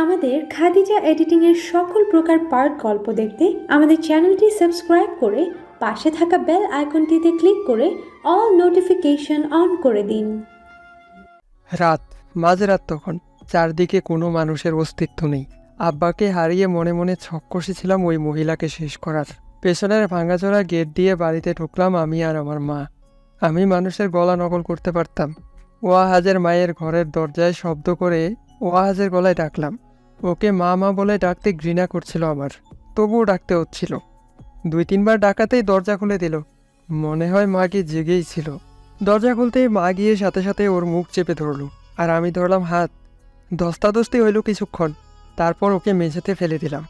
আমাদের খাদিজা এডিটিংয়ের সকল প্রকার পার্ট গল্প দেখতে আমাদের চ্যানেলটি সাবস্ক্রাইব করে পাশে থাকা বেল আইকনটিতে ক্লিক করে অল নোটিফিকেশন অন করে দিন। রাত, মাঝরাত তখন। চারদিকে কোনো মানুষের অস্তিত্ব নেই। আব্বাকে হারিয়ে মনে মনে ছক কষেছিলাম ওই মহিলাকে শেষ করার। পেছনের ভাঙাচোরা গেট দিয়ে বাড়িতে ঢুকলাম আমি আর আমার মা। আমি মানুষের গলা নকল করতে পারতাম। ওয়াহাজের মায়ের ঘরের দরজায় শব্দ করে ওয়াহাজের গলায় ডাকলাম। ওকে মা মা বলে ডাকতে ঘৃণা করছিল আমার, তবুও ডাকতে হচ্ছিল। 2-3 বার ডাকাতেই দরজা খুলে দিল। মনে হয় মা কি জেগেই ছিল। দরজা খুলতেই মা গিয়ে সাথে সাথে ওর মুখ চেপে ধরল, আর আমি ধরলাম হাত। ধস্তাধস্তি হইল কিছুক্ষণ, তারপর ওকে মেঝেতে ফেলে দিলাম।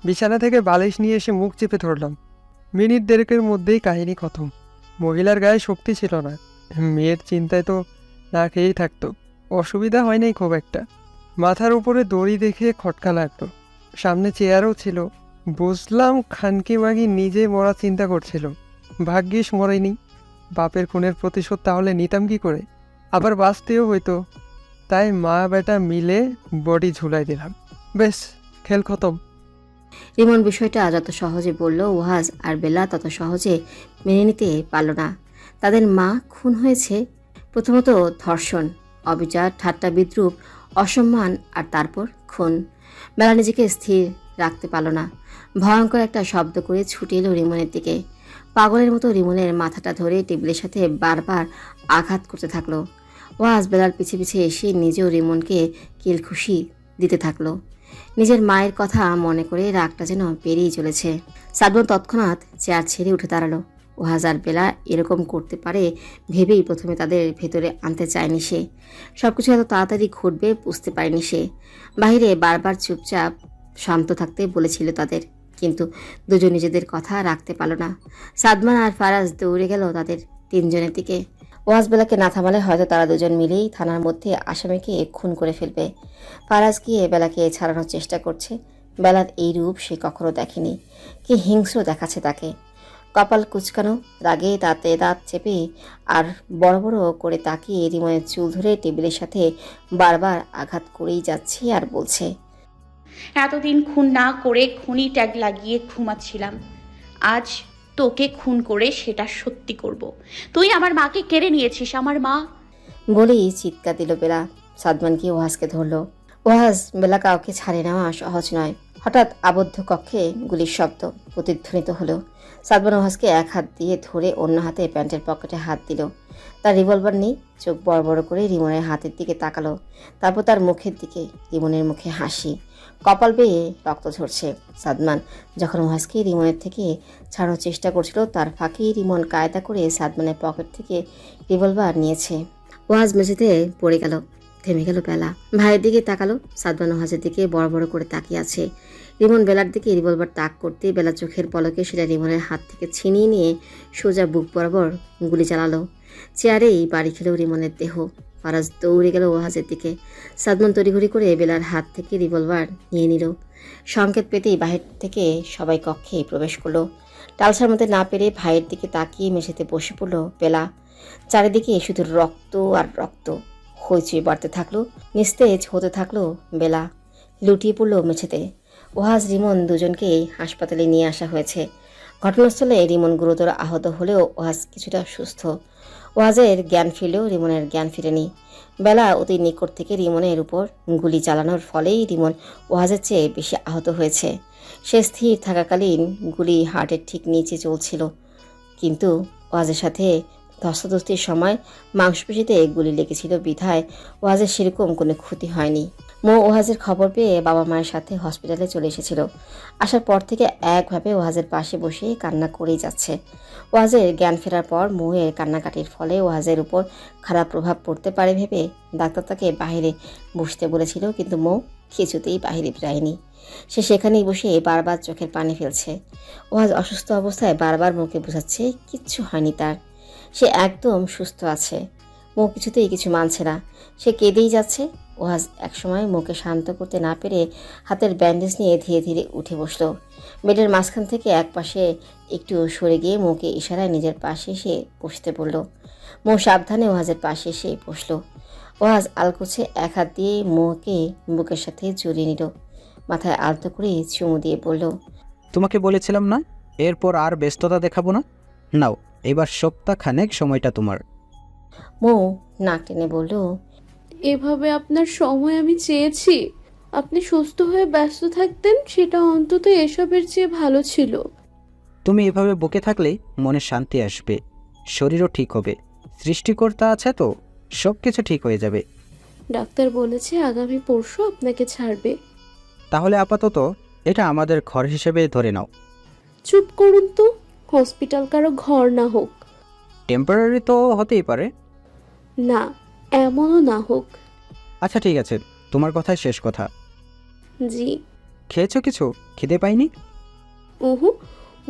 বিছানা থেকে বালিশ নিয়ে এসে মুখ চেপে ধরলাম। মিনিট দেড়েকের মধ্যেই কাহিনী খতম। মহিলার গায়ে শক্তি ছিল না। মেয়ের চিন্তায় তো না খেয়েই থাকতো। অসুবিধা হয় নাই খুব একটা। মাথার উপরে দড়ি দেখে খটকা লাগলো। সামনে চেয়ারও ছিল। বুঝলাম খানকি মাগি নিজে মরা চিন্তা করছিল। ভাগ্যিস মরেনি। বাপের খুনের প্রতিশোধ তাহলে নিতাম কি করে? আবার বাঁচতেও হইতো। তাই মা বেটা মিলে বডি ঝুলাই দিলাম। বেশ, খেল খতম। রিমন বিষয়টা যত সহজে বলল, ওয়াহাজ আর বেলা তত সহজে মেনে নিতে পারল না। তাদের মা খুন হয়েছে। প্রথমত ধর্ষণ, অবিচার, ঠাট্টা, বিদ্রূপ, অসম্মান, আর তারপর খুন। বেলা নিজেকে স্থির রাখতে পারল না। ভয়ঙ্কর একটা শব্দ করে ছুটে এলো রিমনের দিকে। পাগলের মতো রিমনের মাথাটা ধরে টেবিলের সাথে বারবার আঘাত করতে থাকলো। ওয়াজ বেলার পিছে পিছে এসে নিজেও রিমনকে কিলখুশি দিতে থাকলো। নিজের মায়ের কথা মনে করে রাগটা যেন পেরিয়ে চলেছে। সাদমান তৎক্ষণাৎ চেয়ার ছেড়ে উঠে দাঁড়ালো। ওয়াজ আর বেলা এরকম করতে পারে ভেবেই প্রথমে তাদের ভেতরে আনতে চায়নি সে। সবকিছু এত তাড়াতাড়ি ঘটবে বুঝতে পারেনি সে। বাহিরে বারবার চুপচাপ শান্ত থাকতে বলেছিল তাদের, কিন্তু দুজন নিজেদের কথা রাখতে পারল না। সাদমান আর ফারাজ দৌড়ে গেল তাদের তিনজনের দিকে। ওয়াজ বেলাকে না থামালে হয়তো তারা দুজন মিলেই থানার মধ্যে আসামিকে খুন করে ফেলবে। ফারাজ গিয়ে বেলাকে ছাড়ানোর চেষ্টা করছে। বেলার এই রূপ সে কখনো দেখেনি। কি হিংস্র দেখাচ্ছে তাকে। কপাল কুচকানো, রাগে দাঁতে দাঁত চেপে আর বড় বড় করে তাকিয়ে রিমনের চুল ধরে টেবিলের সাথে বারবার আঘাত করেই যাচ্ছে আর বলছে, এতদিন খুন না করে খুনি ট্যাগ লাগিয়ে ঘুমাচ্ছিলাম। আজ তোকে খুন করে সেটা সত্যি করব। তুই আমার মাকে কেড়ে নিয়েছিস, আমার মা। বলেই চিৎকার দিল বেলা। সাদমান গিয়ে ওয়াজকে ধরল। ওয়াজ বেলা কাউকে ছাড়ে নেওয়া সহজ নয়। হঠাৎ আবদ্ধ কক্ষে গুলির শব্দ প্রতিধ্বনিত হলো। সাদমান ওয়াজকে এক হাত দিয়ে ধরে অন্য হাতে প্যান্টের পকেটে হাত দিল। তার রিভলভার নেই। চোখ বড় বড় করে রিমনের হাতের দিকে তাকালো। তারপর তার মুখের দিকে। রিমনের মুখে হাসি, কপাল বেয়ে রক্ত ঝরছে। সাদমান যখন ওয়াজকে রিমনের থেকে ছাড়ানোর চেষ্টা করছিল, তার ফাঁকেই রিমন কায়দা করে সাদমানের পকেট থেকে রিভলভার নিয়েছে। ওয়াজ মেঝেতে পড়ে গেল। থেমে গেল বেলা। ভাইয়ের দিকে তাকালো। সাদমান ওয়াজের দিকে বড় বড় করে তাকিয়ে আছে। রিমন বেলার দিকে রিভলভার তাক করতে বেলা চোখের পলকে সেটা রিমনের হাত থেকে ছিনিয়ে নিয়ে সোজা বুক বরাবর গুলি চালালো। চেয়ারেই বাড়ি খেল রিমনের দেহ। ফারাজ দৌড়ে গেল ওয়াজের দিকে। সাদমান তড়িঘড়ি করে বেলার হাত থেকে রিভলভার নিয়ে নিল। সংকেত পেতেই বাহির থেকে সবাই কক্ষে প্রবেশ করলো। টালসার মধ্যে না পেরে ভাইয়ের দিকে তাকিয়ে মেঝেতে বসে পড়ল বেলা। চারিদিকে শুধু রক্ত আর রক্ত। হইচই বাড়তে থাকলো। নিস্তেজ হতে থাকলো বেলা। লুটিয়ে পড়লো মেঝেতে। ওয়াজ রিমন দুজনকেই হাসপাতালে নিয়ে আসা হয়েছে। ঘটনাস্থলে রিমন গুরুতর আহত হলেও ওয়াজ কিছুটা সুস্থ। ওয়াজের জ্ঞান ফিরলেও রিমনের জ্ঞান ফিরেনি। বেলা অতি নিকট থেকে রিমনের উপর গুলি চালানোর ফলেই রিমন ওয়াজের চেয়ে বেশি আহত হয়েছে। সে স্থির থাকাকালীন গুলি হার্টের ঠিক নিচে চলছিল, কিন্তু ওয়াজের সাথে ধস্তাধস্তির সময় মাংসপেশিতে গুলি লেগেছিল বিধায় ওয়াজের সেরকম কোনো ক্ষতি হয়নি। মো ওয়াজের খবর পেয়ে বাবা মায়ের সাথে হসপিটালে চলে এসেছিল। আসার পর থেকে একভাবে ওয়াজের পাশে বসে কান্না করেই যাচ্ছে। ওয়াজের জ্ঞান ফেরার পর মৌয়ের কান্নাকাটির ফলে ওয়াজের উপর খারাপ প্রভাব পড়তে পারে ভেবে ডাক্তার তাকে বাইরে বসতে বলেছিল, কিন্তু মৌ কিছুতেই বাইরে যায়নি। সে সেখানেই বসে বারবার চোখের পানি ফেলছে। ওয়াজ অসুস্থ অবস্থায় বারবার মৌকে বোঝাচ্ছে কিচ্ছু হয়নি তার, সে একদম সুস্থ আছে। মৌ কিছুতেই কিছু মানছে না, সে কেঁদেই যাচ্ছে। ওয়াজ একসময় মৌকে শান্ত করতে না পেরে হাতের ব্যান্ডেজ নিয়ে ধীরে ধীরে উঠে বসলো। বেডের মাঝখান থেকে এক পাশে একটু সরে গিয়ে মৌকে ইশারায় নিজের পাশে এসে বসতে বলল। মৌ সাবধানে ওয়াজের পাশে এসে বসলো। ওয়াজ আলকুছে এক হাত দিয়ে মুখকে বুকের সাথে জড়িয়ে নিল, মাথায় আলতো করে চুমু দিয়ে বলল, তোমাকে বলেছিলাম না এরপর আর ব্যস্ততা দেখাবো না। নাও এবার সপ্তাহখানেক সময়টা তোমার। মৌ নাক টেনে বলল, এভাবে আপনার সময় আমি চেয়েছি। আপনি সুস্থ হয়ে ব্যস্ত থাকতেন, সেটা অন্তত এসবের চেয়ে ভালো ছিল। তুমি এভাবে বকে থাকলেই মনে শান্তি আসবে, শরীরও ঠিক হবে। সৃষ্টিকর্তা আছে তো, সব কিছু ঠিক হয়ে যাবে। ডাক্তার বলেছে আগামী পরশু আপনাকে ছাড়বে। তাহলে আপাতত এটা আমাদের ঘর হিসেবে ধরে নাও। চুপ করুন তো, হসপিটাল কারো ঘর না হোক। টেম্পোরারি তো হতেই পারে। না, এমনও না হোক। আচ্ছা ঠিক আছে, তোমার কথাই শেষ কথা। জি। খেয়েছো কিছু? খিদে পাইনি? ওহু,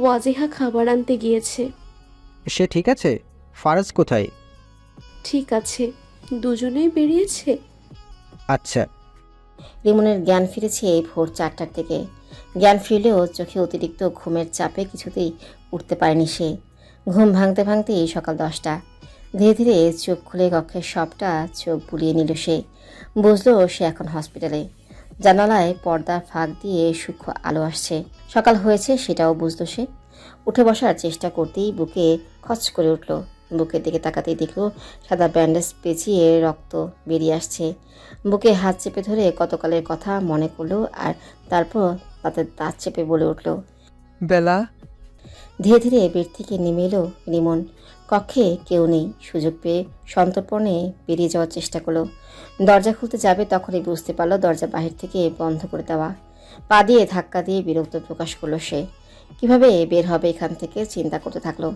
ওয়াজিহা খাবার আনতে গিয়েছে। সে ঠিক আছে, ফারাজ কোথায়? ঠিক আছে, দুজনেই বেরিয়েছে। আচ্ছা। রিমনের জ্ঞান ফিরেছে ভোর 4টার দিকে। জ্ঞান ফিরলেও চোখে অতিরিক্ত ঘুমের চাপে কিছুতেই উঠতে পারেনি সে। ঘুম ভাঙতে ভাঙতেই সকাল 10টা। ধীরে ধীরে চোখ খুলে কক্ষের সবটা চোখ বুলিয়ে নিল সে। বুঝলো সে এখন হসপিটালে। জানালায় পর্দার ফাঁক দিয়ে সূক্ষ্ম আলো আসছে। সকাল হয়েছে সেটাও বুঝলো সে। উঠে বসার চেষ্টা করতেই বুকে খচ করে উঠল। বুকের দিকে তাকাতেই দেখল সাদা ব্যান্ডেজ পেঁচিয়ে রক্ত বেরিয়ে আসছে। বুকে হাত চেপে ধরে কতকালের কথা মনে করলো, আর তারপর তাতে দাঁত চেপে বলে উঠল, বেলা। ধীরে ধীরে বেড থেকে নেমে এলো রিমন। কক্ষে কেউ নেই। সুযোগ পেয়ে সন্তর্পণে বেরিয়ে যাওয়ার চেষ্টা করলো। দরজা খুলতে যাবে তখনই বুঝতে পারলো দরজা বাহির থেকে বন্ধ করে দেওয়া। পা দিয়ে ধাক্কা দিয়ে বিরক্ত প্রকাশ করলো সে। কিভাবে বের হবে এখান থেকে চিন্তা করতে থাকলো।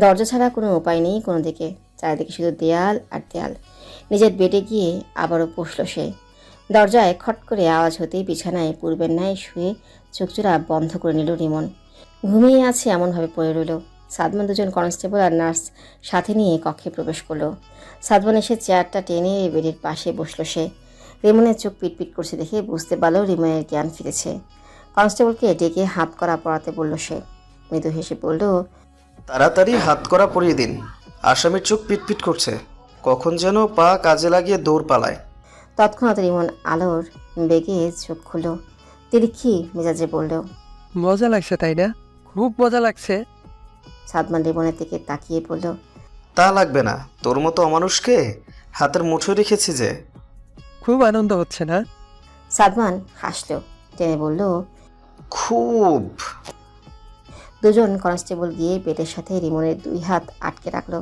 দরজা ছাড়া কোনো উপায় নেই কোনো দিকে। চারিদিকে শুধু দেয়াল আর দেয়াল। নিজের বেডে গিয়ে আবারও বসল সে। দরজায় খট করে আওয়াজ হতেই বিছানায় পূর্বের ন্যায় শুয়ে চোখজোড়া বন্ধ করে নিল রিমন। ঘুমিয়ে আছে এমনভাবে পড়ে রইল। সাদমান দুজন কনস্টেবল আর নার্স সাথে নিয়ে কক্ষে প্রবেশ করলো। সাদমান এসে চেয়ারটা টেনে বেডের পাশে বসলো সে। রিমনের চোখ পিটপিট করছে দেখে বুঝতে পারলো রিমনের জ্ঞান ফিরেছে। কনস্টেবলকে ডেকে হাত করা পরাতে বলল সে। মৃদু হেসে বলল, তাড়াতাড়ি হাত করা পরিয়ে দিন। আসামির চোখ পিটপিট করছে, কখন যেন পা কাজে লাগিয়ে দৌড় পালায়। তৎক্ষণাৎ রিমন আলোর বেগে চোখ খুলল। তিরিক্ষি মেজাজে বলল, মজা লাগছে তাই না? খুব মজা লাগছে। সাদমান রিমনের দিকে তাকিয়ে বলল, তা লাগবে না, তোর মতো অমানুষকে হাতের মুঠোয় রেখেছি যে। খুব আনন্দ হচ্ছে না? সাদমান হাসল, টেনে বলল, খুব। দুজন কনস্টেবল গিয়ে বেডের সাথে রিমনের 2 হাত আটকে রাখলো।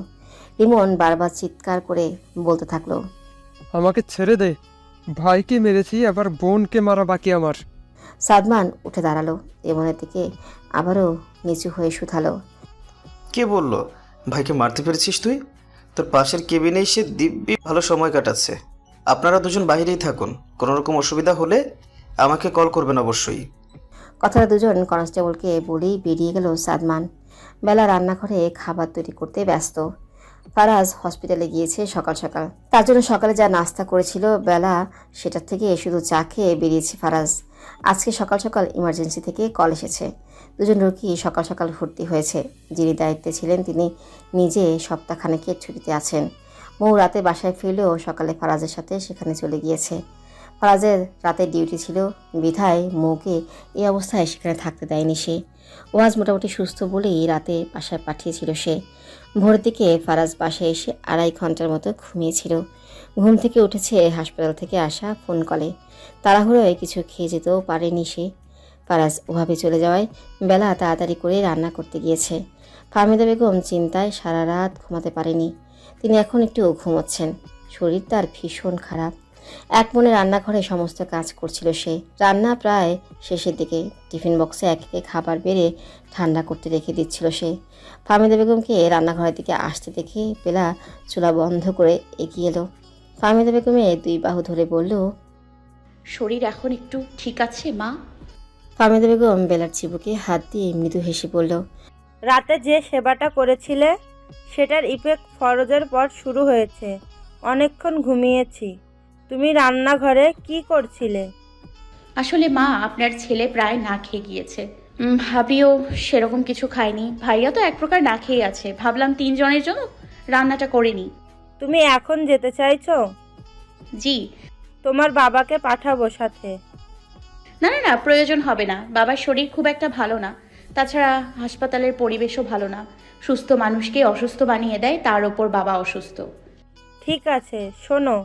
রিমন বারবার চিৎকার করে বলতে থাকলো, আমাকে ছেড়ে দে, ভাইকে মেরেছি, আবার বোনকে মারা বাকি আমার। সাদমান উঠে দাঁড়ালো, রিমনের দিকে আবারও নিচু হয়ে শুধালো, কে বললো ভাইকে মারতে পেরেছিস তুই? তোর পাশের কেবিনে এসে দিব্যি ভালো সময় কাটাচ্ছে। আপনারা দুজন বাইরেই থাকুন, কোনো রকম অসুবিধা হলে আমাকে কল করবেন অবশ্যই। কথাটা দুজন কনস্টেবলকে বলেই বেরিয়ে গেল সাদমান। বেলা রান্নাঘরে খাবার তৈরি করতে ব্যস্ত। ফারাজ হসপিটালে গিয়েছে সকাল সকাল। তার জন্য সকালে যা নাস্তা করেছিল বেলা, সেটার থেকে শুধু চা খেয়ে বেরিয়েছে ফারাজ। আজকে সকাল সকাল ইমার্জেন্সি থেকে কল এসেছে। দুজন রোগী সকাল সকাল ভর্তি হয়েছে। যিনি দায়িত্বে ছিলেন তিনি নিজে সপ্তাহখানেকের ছুটিতে আছেন। মৌ রাতে বাসায় ফিরলেও সকালে ফারাজের সাথে সেখানে চলে গিয়েছে। ফারাজের রাতের ডিউটি ছিল বিধায় মৌকে এই অবস্থায় সেখানে থাকতে দেয়নি সে। ওয়াজ মোটামুটি সুস্থ বলেই রাতে বাসায় পাঠিয়েছিল সে। ভোরের দিকে ফারাজ বাসায় এসে 2.5 ঘন্টার মতো ঘুমিয়েছিল। ঘুম থেকে উঠেছে হাসপাতাল থেকে আসা ফোন কলে। তাড়াহুড়োয় কিছু খেয়ে যেতেও পারেনি সে। ফারাজ ওভাবে চলে যাওয়ায় বেলা তাড়াতাড়ি করে রান্না করতে গিয়েছে। ফাহমিদা বেগম চিন্তায় সারা রাত ঘুমাতে পারেনি। তিনি এখন একটু ঘুমোচ্ছেন। শরীর তার ভীষণ খারাপ। এক মনে রান্নাঘরে সমস্ত কাজ করছিল সে। রান্না প্রায় শেষের দিকে। টিফিন বক্সে এক একে খাবার বেড়ে ঠান্ডা করতে রেখে দিচ্ছিল সে। ফাহমিদা বেগমকে রান্নাঘরের দিকে আসতে দেখে বেলা চুলা বন্ধ করে এগিয়ে এলো। ফাহমিদা বেগমের 2 বাহু ধরে বলল, শরীর এখন একটু ঠিক আছে মা? ফাহমিদা বেগম বেলার চিবুকে হাত দিয়ে মৃদু হেসে বলল, রাতে যে সেবাটা করেছিলে সেটার ইফেক্ট ফরজের পর শুরু হয়েছে। অনেকক্ষণ ঘুমিয়েছি। তুমি রান্নাঘরে কি করছিলে? আসলে মা, আপনার ছেলে প্রায় না খেয়ে গিয়েছে। ভাবিও সেরকম কিছু খায়নি। ভাইয়া তো এক প্রকার না খেয়ে আছে। ভাবলাম 3 জনের জন্য রান্নাটা করে নিই। তুমি এখন যেতে চাইছো? জি। তোমার বাবাকে পাঠাবো সাথে। না না না, প্রয়োজন হবে না, বাবার শরীর খুব একটা ভালো না। তাছাড়া হাসপাতালের পরিবেশও ভালো না, সুস্থ মানুষকে অসুস্থ বানিয়ে দেয়, তার ওপর বাবা অসুস্থ। ঠিক আছে, শোনো,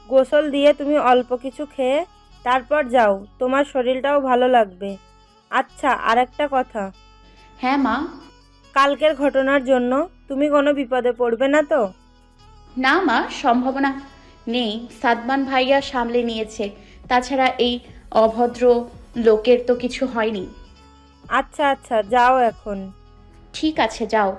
গোসল দিয়ে তুমি অল্প কিছু খেয়ে তারপর যাও, তোমার শরীরটাও ভালো লাগবে। আচ্ছা, আরেকটা কথা, হ্যাঁ মা। কালকের ঘটনার জন্য তুমি কোনো বিপদে পড়বে না তো? না মা, সম্ভাবনা নেই, সাদমান ভাইয়া সামলে নিয়েছে। তাছাড়া এই অভদ্র লোকের তো কিছু হয়নি। আচ্ছা আচ্ছা, যাও এখন। ঠিক আছে, যাও।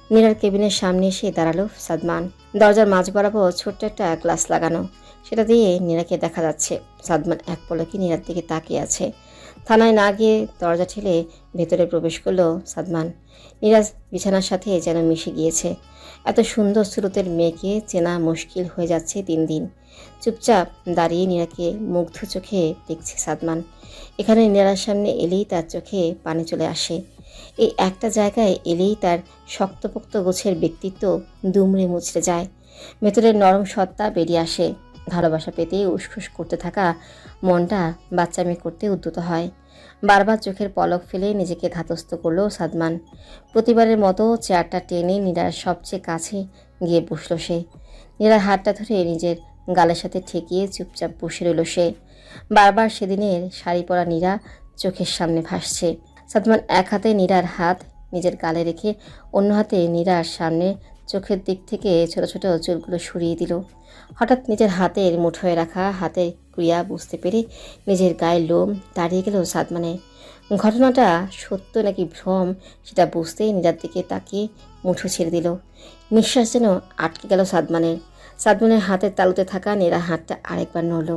নীরার কেবিনের সামনে এসে দাঁড়ালো সাদমান। দরজার মাঝ বরাবর ছোট্ট একটা গ্লাস লাগানো, সেটা দিয়ে নীরাকে দেখা যাচ্ছে। সাদমান এক পলকে নীরার দিকে তাকিয়ে আছে। থানায় না গিয়ে দরজা ঠেলে ভেতরে প্রবেশ করলো সাদমান। নীরাজ বিছানার সাথে যেন মিশে গিয়েছে। এত সুন্দর স্রোতের মেয়েকে চেনা মুশকিল হয়ে যাচ্ছে দিন দিন। চুপচাপ দাঁড়িয়ে নীরাকে মুগ্ধ চোখে দেখছে সাদমান। এখানে নীরার সামনে এলেই তার চোখে পানি চলে আসে। এই একটা জায়গায় এলেই তার শক্তপোক্ত গোছের ব্যক্তিত্ব দুমড়ে মুচড়ে যায়। ভেতরের নরম সত্তা বেরিয়ে আসে। ভালোবাসা পেতে উসখুস করতে থাকা মনটা বাচ্চামি করতে উদ্যত হয়। বারবার চোখের পলক ফেলে নিজেকে ধাতস্থ করলো সাদমান। প্রতিবারের মতো চেয়ারটা টেনে নীরার সবচেয়ে কাছে গিয়ে বসল সে। নীরার হাতটা ধরে নিজের গালের সাথে ঠেকিয়ে চুপচাপ বসে রইল সে। বারবার সেদিনের শাড়ি পরা নীরা চোখের সামনে ভাসছে। সাদমান এক হাতে নীরার হাত নিজের গালে রেখে অন্য হাতে নীরার সামনে চোখের দিক থেকে ছোট ছোট চুলগুলো সরিয়ে দিল। হঠাৎ নিজের হাতের মুঠোয় রাখা হাতের ক্রিয়া বুঝতে পেরে নিজের গায়ের লোম দাঁড়িয়ে গেল সাদমানের। ঘটনাটা সত্য নাকি ভ্রম সেটা বুঝতেই নীরার দিকে তাকিয়ে মুঠো ছেড়ে দিল। নিঃশ্বাস যেন আটকে গেল সাদমানের। সাদমানের হাতের তালুতে থাকা নীরা হাতটা আরেকবার নড়ল।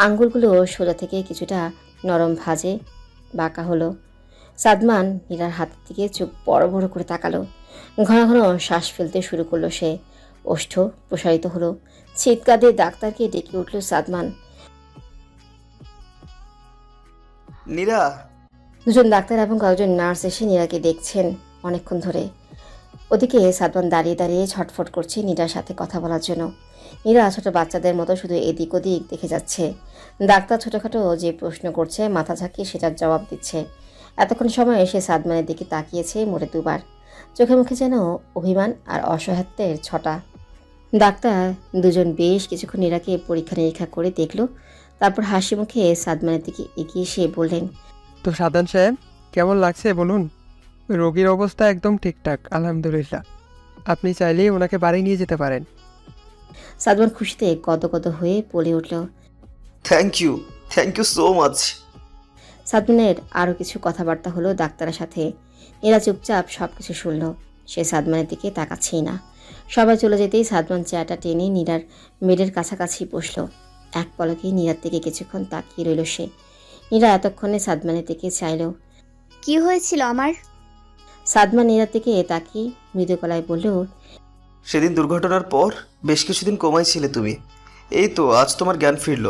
আঙ্গুলগুলো সোজা থেকে কিছুটা নরম ভাঁজে বাঁকা হলো। সাদমান নীরার হাতের দিকে চোখ বড় বড় করে তাকালো। ঘন ঘন শ্বাস ফেলতে শুরু করলো সে। ওষ্ঠ প্রসারিত হলো। চিৎকার দিয়ে ডাক্তারকে ডেকে উঠল সাদমান। নীরা, দুজন ডাক্তার এবং কয়েকজন নার্স এসে নীরাকে দেখছেন অনেকক্ষণ ধরে। ওদিকে সাদমান দাঁড়িয়ে দাঁড়িয়ে ছটফট করছে নীরার সাথে কথা বলার জন্য। নীরা ছোট বাচ্চাদের মতো শুধু এদিক ওদিক দেখে যাচ্ছে। ডাক্তার ছোটোখাটো যে প্রশ্ন করছে মাথা ঝাঁকিয়ে সেটার জবাব দিচ্ছে। এতক্ষণ সময় এসে সাদমানের দিকে তাকিয়েছে মোটে দুবার। চোখে মুখে যেন অভিমান আর অসহায়ত্বের ছটা। ডাক্তার দুজন বেশ কিছুক্ষণ নীরাকে পরীক্ষা নিরীক্ষা করে দেখল। তারপর হাসি মুখে সাদমানের দিকে এগিয়ে এসে বললেন, তো সাদান সাহেব, কেমন লাগছে বলুন? রোগীর অবস্থা একদম ঠিকঠাক, আলহামদুলিল্লাহ। আপনি চাইলেই ওনাকে বাড়ি নিয়ে যেতে পারেন। সাদমান খুশিতে গদগদ হয়ে বলে উঠল। Thank you so much. সাদমানের আরও কিছু কথাবার্তা হলো ডাক্তারের সাথে। এরা চুপচাপ সব কিছু শুনল। সে সাদমানের দিকে তাকাচ্ছেই না। সবাই চলে যেতেই সাদমান চেয়ারটা টেনে নীরার বেডের কাছাকাছি বসল। এক পলকে নীরার দিকে কিছুক্ষণ তাকিয়ে রইল সে। নীরা এতক্ষণে সাদমানের দিকে চাইল। কি হয়েছিল আমার? সাদমান নীরার দিকে তাকিয়ে মৃদু গলায় বলল, সেদিন দুর্ঘটনার পর বেশ কিছুদিন কোমায় ছিলে তুমি, এই তো আজ তোমার জ্ঞান ফিরল।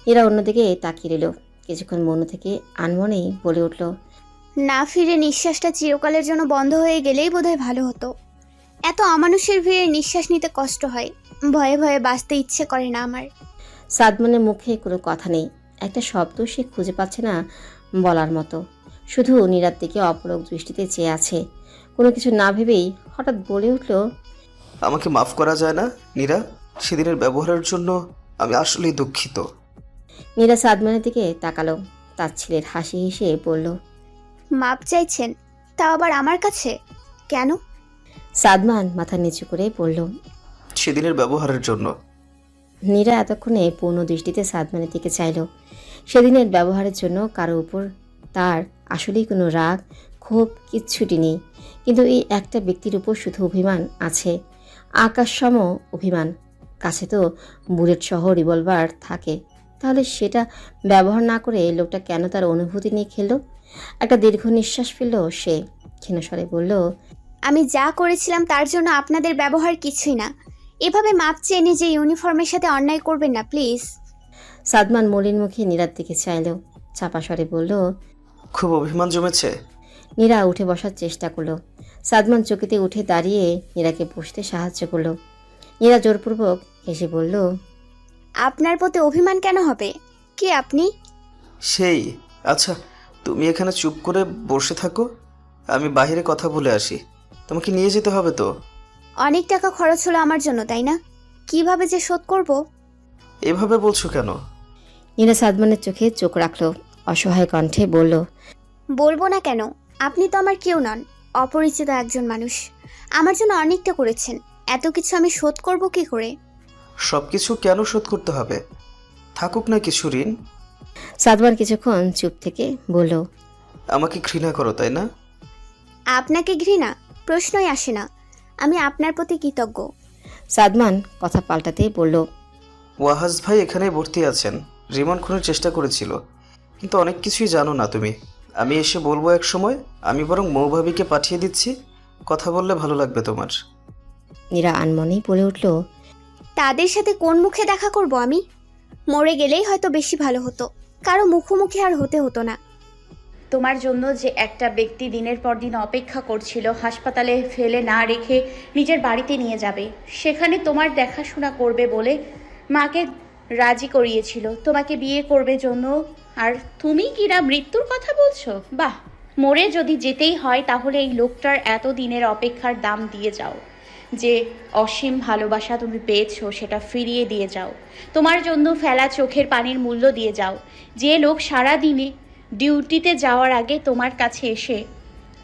নীরা অন্যদিকে তাকিয়ে রইল। কিছুক্ষণ মন থেকে আনমনেই বলে উঠল, না ফিরে নিঃশ্বাসটা চিরকালের জন্য বন্ধ হয়ে গেলেই বোধহয় ভালো হতো। এত অমানুষের ভিড়ে নিঃশ্বাস নিতে কষ্ট হয়, ভয়ে ভয়ে বাঁচতে ইচ্ছে করে না আমার। সাদমানের মুখে কোনো কথা নেই। একটা শব্দ সে খুঁজে পাচ্ছে না বলার মতো। শুধু নীরার দিকে অপলক দৃষ্টিতে চেয়ে আছে। কোনো কিছু না ভেবেই হঠাৎ বলে উঠল, আমাকে মাফ করা যায় না নীরা? সেদিনের ব্যবহারের জন্য আমি আসলেই দুঃখিত। নীরা সাদমানের দিকে তাকালো। তার ছেলের হাসি হেসে বলল, মাপ চাইছেন? তাও আবার আমার কাছে? কেন? সাদমান মাথা নিচু করে বলল, সেদিনের ব্যবহারের জন্য। নীরা এতক্ষণে পূর্ণ দৃষ্টিতে সাদমানের দিকে চাইল। সেদিনের ব্যবহারের জন্য কারো উপর তার আসলেই কোনো রাগ ক্ষোভ কিচ্ছুটি নেই, কিন্তু এই একটা ব্যক্তির উপর শুধু অভিমান আছে, আকাশসম অভিমান। কাছে তো বুলেট সহ রিভলভার থাকে, তাহলে সেটা ব্যবহার না করে লোকটা কেন তার অনুভূতি নিয়ে খেলল? একটা দীর্ঘ নিঃশ্বাস ফেলল সে। ক্ষীণস্বরে বলল, আমি যা করেছিলাম তার জন্য আপনাদের ব্যবহার কিছুই না। এভাবে মাপ চেয়ে নিজে ইউনিফর্মের সাথে অন্যায় করবেন না প্লিজ। সাদমান মলিন মুখে নীরার দিকে চাইল। চাপা স্বরে বলল, খুব অভিমান জমেছে। নীরা উঠে বসার চেষ্টা করলো। সাদমান চকিতে উঠে দাঁড়িয়ে নীরাকে বসতে সাহায্য করলো। নীরা জোরপূর্বক হেসে বলল, আপনার প্রতি অভিমান কেন হবে? কে আপনি? সেই, আচ্ছা তুমি এখানে চুপ করে বসে থাকো, আমি বাইরে কথা বলে আসি। তোমাকে নিয়ে যেতে হবে তো? অনেক টাকা খরচ হলো আমার জন্য, তাই না? কিভাবে যে শোধ করব? এভাবে বলছো কেন? নীরা সাদমানের চোখে চোখ রাখলো, অসহায় কণ্ঠে বলল, বলবো না কেন? আপনি তো আমার কেউ নন, অপরিচিত একজন মানুষ। আমার জন্য অনেকটা করেছেন, এত কিছু আমি শোধ করব কি করে? সব কিছু কেন শোধ করতে হবে? থাকুক না কিছু ঋণ। সাদমান কিছুক্ষণ চুপ থেকে বলল, আমাকে ঘৃণা করো তাই না? আপনাকে ঘৃণা? প্রশ্নই আসে না। আমি আপনার প্রতি কৃতজ্ঞ। সাদমান কথা পাল্টাতেই বলল, ওয়াহাজ ভাই এখানে ভর্তি আছেন। রিমন খুনের চেষ্টা করেছিল, কিন্তু অনেক কিছুই জানো না তুমি। আমি এসে বলবো এক সময়। আমি বরং মৌভাবিকে পাঠিয়ে দিচ্ছি, কথা বললে ভালো লাগবে তোমার। নীরা আনমনেই বলে উঠল, তাদের সাথে কোন মুখে দেখা করব আমি? মরে গেলেই হয়তো বেশি ভালো হতো, কারো মুখোমুখি আর হতে হতো না। তোমার জন্য যে একটা ব্যক্তি দিনের পর দিন অপেক্ষা করছিল হাসপাতালে ফেলে না রেখে নিজের বাড়িতে নিয়ে যাবে, সেখানে তোমার দেখাশোনা করবে বলে মাকে রাজি করিয়েছিল তোমাকে বিয়ে করবে জন্য, আর তুমি কিনা মৃত্যুর কথা বলছো? বাহ, মরে যদি যেতেই হয় তাহলে এই লোকটার এত দিনের অপেক্ষার দাম দিয়ে যাও। যে অসীম ভালোবাসা তুমি পেয়েছো সেটা ফিরিয়ে দিয়ে যাও। তোমার জন্য ফেলা চোখের পানির মূল্য দিয়ে যাও। যে লোক সারা দিনে ডিউটিতে যাওয়ার আগে তোমার কাছে এসে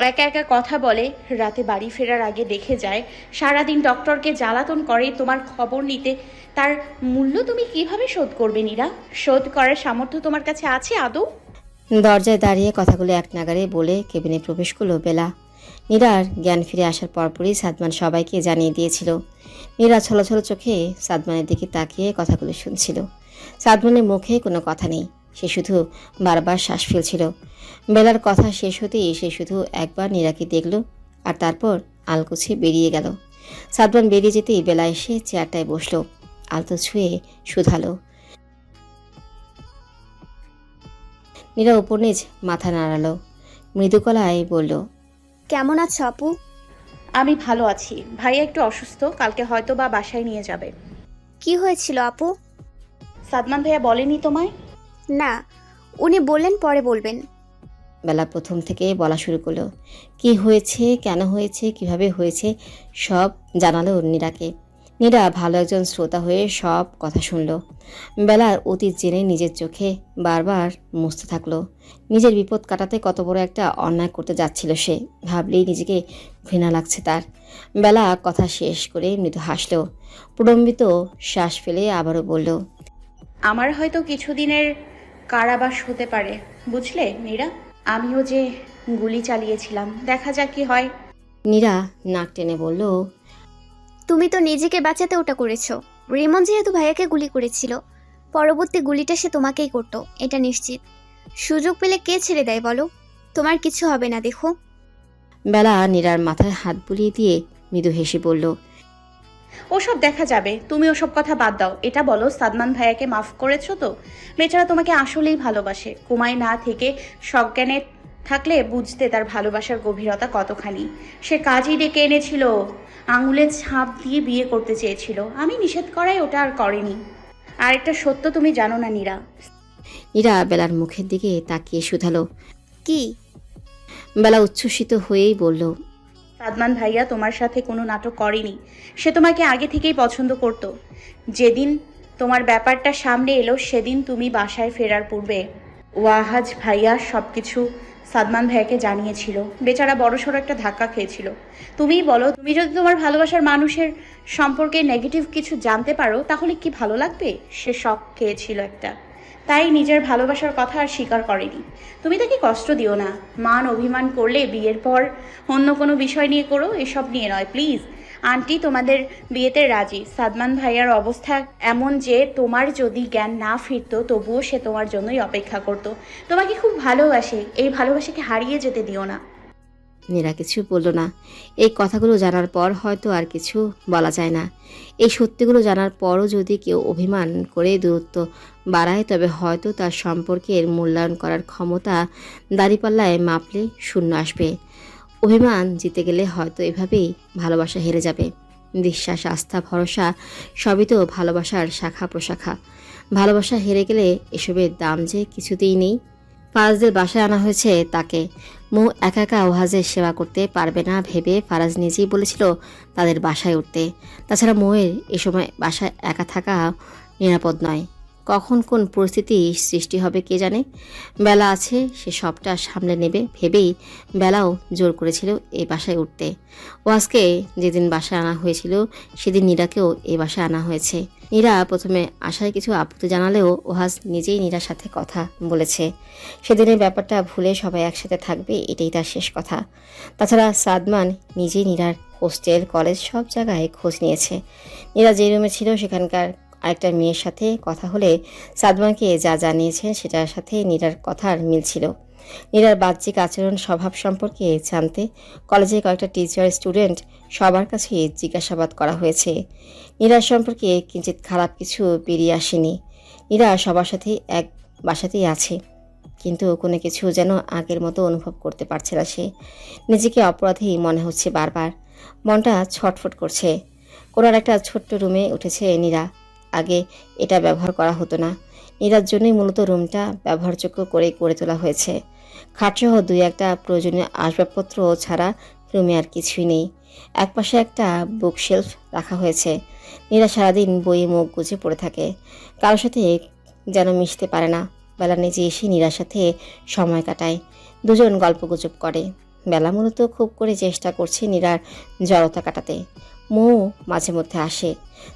একা একা কথা বলে, রাতে বাড়ি ফেরার আগে দেখে যায়, সারাদিন ডক্টরকে জ্বালাতন করে তোমার খবর নিতে, তার মূল্য তুমি কিভাবে শোধ করবে নীরা? শোধ করার সামর্থ্য তোমার কাছে আছে আদৌ? দরজায় দাঁড়িয়ে কথাগুলো এক নাগারে বলে কেবিনে প্রবেশ করলো বেলা। নীরার জ্ঞান ফিরে আসার পরপরই সাদমান সবাইকে জানিয়ে দিয়েছিল। নীরা ছলছল চোখে সাদমানের দিকে তাকিয়ে কথাগুলো শুনছিল। সাদমানের মুখে কোনো কথা নেই, সে শুধু বারবার শ্বাস ফেলছিল। বেলার কথা শেষ হতেই সে শুধু একবার নীরাকে দেখল, আর তারপর আলকুছে বেরিয়ে গেল। সাদমান বেরিয়ে যেতেই বেলা এসে চেয়ারটায় বসলো, আলতো ছুঁয়ে শুধালো। নীরা উপর নিজ মাথা নাড়ালো, মৃদু গলায় বলল, কেমন আছো আপু? আমি ভালো আছি। ভাইয়া একটু অসুস্থ, কালকে হয়তো বা বাসায় নিয়ে যাবে। কি হয়েছিল আপু? সাদমান ভাইয়া বলেনি তোমায়? না, উনি বললেন পরে বলবেন। বেলা প্রথম থেকে বলা শুরু করলো, কি হয়েছে, কেন হয়েছে, কিভাবে হয়েছে, সব জানালো নীরাকে। নীরা ভালো একজন শ্রোতা হয়ে সব কথা শুনল। বেলার অতীত জেনে নিজের চোখে বারবার মুছতে থাকলো। নিজের বিপদ কাটাতে কত বড় একটা অন্যায় করতে যাচ্ছিল সে, ভাবলেই নিজেকে ঘৃণা লাগছে তার। বেলা কথা শেষ করে মৃদু হাসলো, প্রলম্বিত শ্বাস ফেলে আবারও বলল, আমার হয়তো কিছুদিনের কারাবাস হতে পারে, বুঝলে নীরা? আমিও যে গুলি চালিয়েছিলাম, দেখা যাক কি হয়। নীরা নাক টেনে বলল, তুমি তো নিজেকে বাঁচাতে ওটা করেছো। রিমন যেহেতু ভাইয়াকে গুলি করেছিল, পরবর্তী গুলিটা সে তোমাকেই করতো, এটা নিশ্চিত। সুযোগ পেলে কে ছেড়ে দেয় বলো? তোমার কিছু হবে না, দেখো। বেলা নীরার মাথায় হাত বুলিয়ে দিয়ে মৃদু হেসে বলল, ওসব দেখা যাবে, তুমি ওসব কথা বাদ দাও। এটা বলো, সাদমান ভাইয়াকে মাফ করেছো তো? বেচারা তোমাকে আসলেই ভালোবাসে। কুমায় না থেকে সজ্ঞানে থাকলে বুঝতে তার ভালোবাসার গভীরতা কতখানি। সে কাজই ডেকে এনেছিল, আঙুলের ছাপ দিয়ে বিয়ে করতে চেয়েছিল, আমি নিষেধ করায় ওটা আর করেনি। আর একটা সত্য তুমি জানো না নীরা? নীরা বেলার মুখের দিকে তাকিয়ে শুধালো, কি? বেলা উচ্ছ্বসিত হয়েই বলল, সাদমান ভাইয়া তোমার সাথে কোনো নাটক করেনি, সে তোমাকে আগে থেকেই পছন্দ করত। যেদিন তোমার ব্যাপারটা সামনে এলো সেদিন তুমি বাসায় ফেরার পূর্বে ওয়াহাজ ভাইয়া সব কিছু সাদমান ভাইয়াকে জানিয়েছিল। বেচারা বড়সড় একটা ধাক্কা খেয়েছিল। তুমিই বলো, তুমি যদি তোমার ভালোবাসার মানুষের সম্পর্কে নেগেটিভ কিছু জানতে পারো তাহলে কি ভালো লাগবে? সে শক খেয়েছিল একটা, তাই নিজের ভালোবাসার কথা আর স্বীকার করেনি। তুমি তাকে কষ্ট দিও না। মান অভিমান করলে বিয়ের পর অন্য কোনো বিষয় নিয়ে করো, এসব নিয়ে নয় প্লিজ। আন্টি তোমাদের বিয়েতে রাজি। সাদমান ভাইয়ার অবস্থা এমন যে তোমার যদি জ্ঞান না ফিরতো তবুও সে তোমার জন্যই অপেক্ষা করত। তোমাকে খুব ভালোবাসে, এই ভালোবাসাকে হারিয়ে যেতে দিও না। নীরা কিছু বলল না। এই কথাগুলো জানার পর হয়তো আর কিছু বলা যায় না। এই সত্যিগুলো জানার পরও যদি কেউ অভিমান করে দূরত্ব বাড়ায় তবে হয়তো তার সম্পর্কের মূল্যায়ন করার ক্ষমতা দাঁড়িপাল্লায় মাপলে শূন্য আসবে। অভিমান জিতে গেলে হয়তো এভাবেই ভালোবাসা হেরে যাবে। বিশ্বাস, আস্থা, ভরসা সবই তো ভালোবাসার শাখা প্রশাখা। ভালোবাসা হেরে গেলে এসবের দাম যে কিছুতেই নেই। ফারাজদের বাসায় আনা হয়েছে তাকে। মৌ একা একা ওহাজের সেবা করতে পারবে না ভেবে ফারাজ নিজেই বলেছিল তাদের বাসায় উঠতে। তাছাড়া মৌয়ের এ সময় বাসায় একা থাকা নিরাপদ নয়। কখন কোন পরিস্থিতি সৃষ্টি হবে কে জানে। বেলা আছে, সে সবটা সামলে নেবে ভেবেই বেলাও জোর করেছিল এই বাসায় উঠতে। ওয়াজকে যেদিন বাসায় আনা হয়েছিল সেদিন নীরাকেও এই বাসায় আনা হয়েছে। নীরা প্রথমে আশায় কিছু আপত্তি জানালেও ওহাজ নিজেই নীরার সাথে কথা বলেছে। সেদিনের ব্যাপারটা ভুলে সবাই একসাথে থাকবে, এটাই তার শেষ কথা। তাছাড়া সাদমান নিজেই নীরার হোস্টেল, কলেজ সব জায়গায় খোঁজ নিয়েছে। নীরা যে রুমে ছিল সেখানকার আরেকটা মেয়ের সাথে কথা হলে সাদমানকে যা জানিয়েছেন সেটার সাথে নীরার কথার মিল ছিল। নীরার বাহ্যিক আচরণ, স্বভাব সম্পর্কে জানতে কলেজের কয়েকটা টিচার, স্টুডেন্ট সবার কাছে জিজ্ঞাসাবাদ করা হয়েছে। নীরার সম্পর্কে কিঞ্চিত খারাপ কিছু বেরিয়ে আসেনি। নীরা সবার সাথেই এক বাসাতেই আছে, কিন্তু কোনো কিছু যেন আগের মতো অনুভব করতে পারছে না সে। নিজেকে অপরাধী মনে হচ্ছে বারবার, মনটা ছটফট করছে। কোনো একটা ছোট্ট রুমে উঠেছে নীরা। আগে এটা ব্যবহার করা হতো না। নীরার জন্যই মূলত রুমটা ব্যবহারযোগ্য করে গড়ে তোলা হয়েছে। খাটসহ দুই একটা প্রয়োজনীয় আসবাবপত্র ছাড়া রুমে আর কিছুই নেই। একপাশে একটা বুকশেলফ রাখা হয়েছে। নীরা সারাদিন বইয়ে মুখ গুজে পড়ে থাকে, কারোর সাথে যেন মিশতে পারে না। বেলা নিজে এসে নীরার সাথে সময় কাটায়, দুজন গল্পগুজব করে। বেলা মূলত খুব করে চেষ্টা করছে নীরার জড়তা কাটাতে। মৌ মাঝে মধ্যে আসে।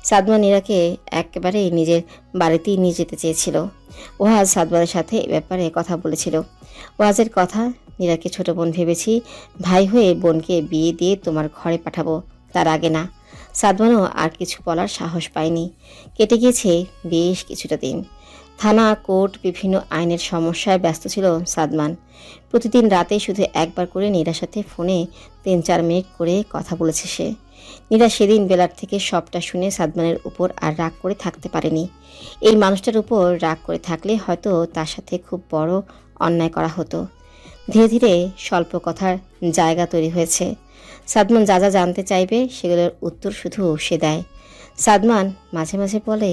সাদমান নীরাকে একেবারে নিজের বাড়িতেই নিয়ে যেতে চেয়েছিল। ওয়াজ সাদমানের সাথে এ ব্যাপারে কথা বলেছিল। ওয়াজের কথা, নীরাকে ছোট বোন ভেবেছি, ভাই হয়ে বোনকে বিয়ে দিয়ে তোমার ঘরে পাঠাবো, তার আগে না। সাদমানও আর কিছু বলার সাহস পায়নি। কেটে গিয়েছে বেশ কিছুটা দিন। থানা, কোর্ট, বিভিন্ন আইনের সমস্যায় ব্যস্ত ছিল সাদমান। প্রতিদিন রাতে শুধু একবার করে নীরার সাথে ফোনে 3-4 মিনিট করে কথা বলেছে সে। নীরা সেদিন বেলার থেকে সবটা শুনে সাদমানের উপর আর রাগ করে থাকতে পারেনি। এই মানুষটার উপর রাগ করে থাকলে হয়তো তার সাথে খুব বড় অন্যায় করা হতো। ধীরে ধীরে স্বল্প কথার জায়গা তৈরি হয়েছে। সাদমান যা যা জানতে চাইবে সেগুলোর উত্তর শুধু সে দেয়। সাদমান মাঝে মাঝে বলে,